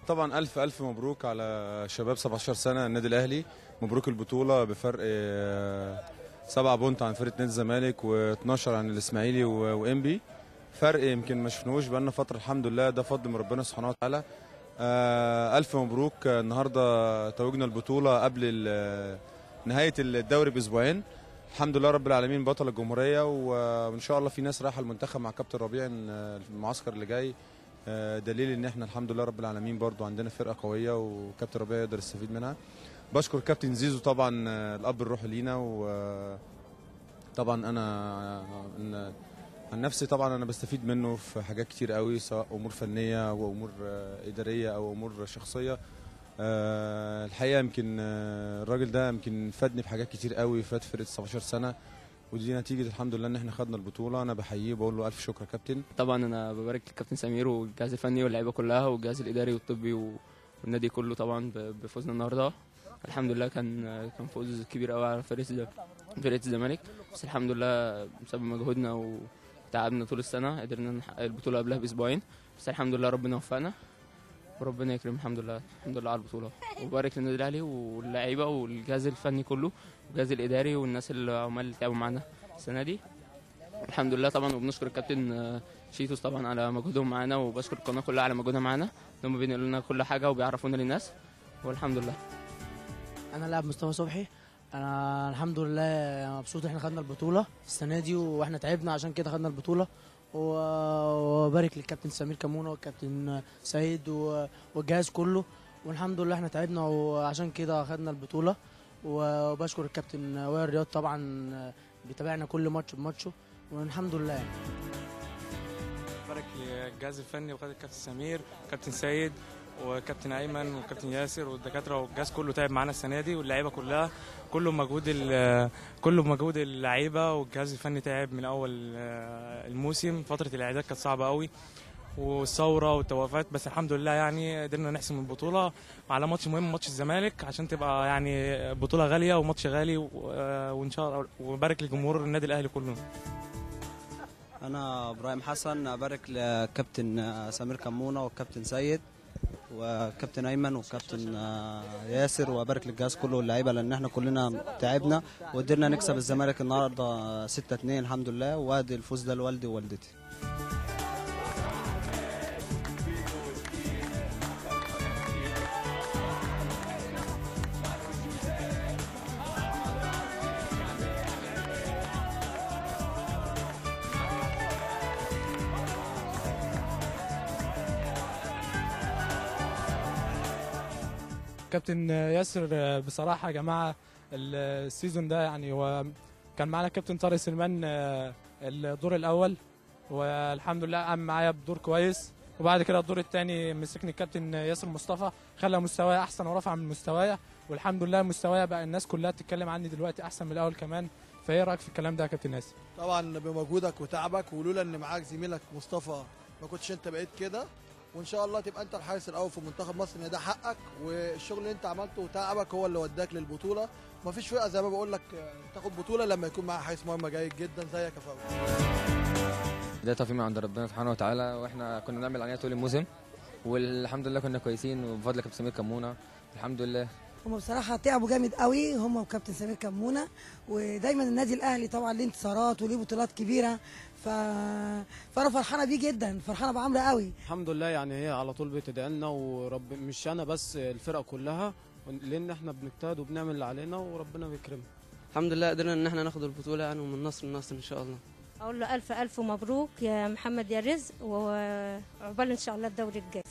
طبعا ألف ألف مبروك على شباب 17 سنة النادي الأهلي. مبروك البطولة بفرق 7 بونت عن فرقة نادي الزمالك و12 عن الإسماعيلي وإنبي. فرق يمكن ما شفناهوش بقالنا فترة، الحمد لله ده فضل من ربنا سبحانه وتعالى. ألف مبروك. النهاردة توجنا البطولة قبل نهاية الدوري بأسبوعين. الحمد لله رب العالمين بطل الجمهورية، وإن شاء الله في ناس رايحة المنتخب مع كابتن ربيع في المعسكر اللي جاي. دليل ان احنا الحمد لله رب العالمين برضو عندنا فرقه قويه وكابتن ربيع يقدر يستفيد منها. بشكر كابتن زيزو طبعا الاب الروحي لينا، وطبعا انا عن نفسي طبعا انا بستفيد منه في حاجات كتير قوي، سواء امور فنيه او امور اداريه او امور شخصيه. الحقيقه يمكن الراجل ده يمكن فادني في حاجات كتير قوي، فات فرقه 17 سنه، ودي نتيجه الحمد لله ان احنا خدنا البطوله. انا بحييه وبقول له الف شكر يا كابتن. طبعا انا ببارك للكابتن سمير والجهاز الفني واللعيبه كلها والجهاز الاداري والطبي والنادي كله طبعا بفوزنا النهارده. الحمد لله كان فوز كبير قوي على فرقه الزمالك، بس الحمد لله بسبب مجهودنا وتعبنا طول السنه قدرنا نحقق البطوله قبلها باسبوعين، بس الحمد لله ربنا وفقنا وربنا يكرم. الحمد لله على البطوله، وبارك للنادي الاهلي واللعيبه والجهاز الفني كله والجهاز الاداري والناس العمال اللي تعبوا معانا السنه دي. الحمد لله طبعا، وبنشكر الكابتن شيتوس طبعا على مجهودهم معانا، وبشكر القناه كلها على مجهودها معانا، ان هم بينقلوا لنا كل حاجه وبيعرفونا للناس، والحمد لله. انا لاعب مصطفى صبحي. انا الحمد لله مبسوط احنا خدنا البطوله السنه دي، واحنا تعبنا عشان كده خدنا البطوله. وبارك للكابتن سمير كمونه والكابتن سيد والجهاز كله، والحمد لله احنا تعبنا وعشان كده خدنا البطوله. وبشكر الكابتن وائل رياض طبعا بيتابعنا كل ماتش بماتشه، والحمد لله. بارك للجهاز الفني وقائد الكابتن سمير وكابتن سيد وكابتن ايمن وكابتن ياسر والدكاتره والجهاز كله تعب معانا السنه دي، واللعيبه كلها كله مجهود اللعيبه والجهاز الفني تعب من اول الموسم. فتره الاعداد كانت صعبه قوي والثوره والتوقفات، بس الحمد لله يعني قدرنا نحسم البطوله على ماتش مهم، ماتش الزمالك، عشان تبقى يعني بطوله غاليه وماتش غالي، وان شاء الله. وبارك لجمهور النادي الاهلي كله. انا ابراهيم حسن، ابارك لكابتن سمير كمونه والكابتن سيد وكابتن ايمن وكابتن ياسر، وابارك للجهاز كله واللعيبه، لان احنا كلنا تعبنا وقدرنا نكسب الزمالك النهارده 6-2 الحمد لله، وادي الفوز ده لوالدي ووالدتي. كابتن ياسر بصراحة يا جماعة السيزون ده يعني هو كان معنا كابتن طارق سليمان الدور الأول، والحمد لله قام معايا بدور كويس، وبعد كده الدور الثاني مسكني الكابتن ياسر مصطفى، خلى مستواي أحسن ورفع من مستواي، والحمد لله مستواي بقى الناس كلها تتكلم عني دلوقتي أحسن من الأول كمان. فإيه رأيك في الكلام ده يا كابتن ياسر؟ طبعا بمجهودك وتعبك، ولولا إن معاك زميلك مصطفى ما كنتش أنت بقيت كده، وان شاء الله تبقى انت الحارس الاول في منتخب مصر، ان ده حقك، والشغل اللي انت عملته وتعبك هو اللي وداك للبطوله. مفيش فرقه زي ما بقول لك تاخد بطوله لما يكون معاها حارس مرمى جيد جدا زيك يا فاروق. ده توفيق من عند ربنا سبحانه وتعالى، واحنا كنا بنعمل عليها طول الموسم، والحمد لله كنا كويسين، وبفضل كابتن سمير كمونه الحمد لله. هم بصراحه تعبوا جامد قوي هم وكابتن سمير كمونه، ودايما النادي الاهلي طبعا ليه انتصارات وليه بطولات كبيره، فانا فرحانه بيه جدا، فرحانه بعمرو قوي. الحمد لله يعني هي على طول بتدعي لنا، ورب مش انا بس الفرقه كلها، لان احنا بنجتهد وبنعمل اللي علينا وربنا بيكرمنا. الحمد لله قدرنا ان احنا ناخد البطوله يعني، ومن نصر لنصر ان شاء الله. اقول له الف الف مبروك يا محمد يا رزق، وعقبال ان شاء الله الدوري الجاي.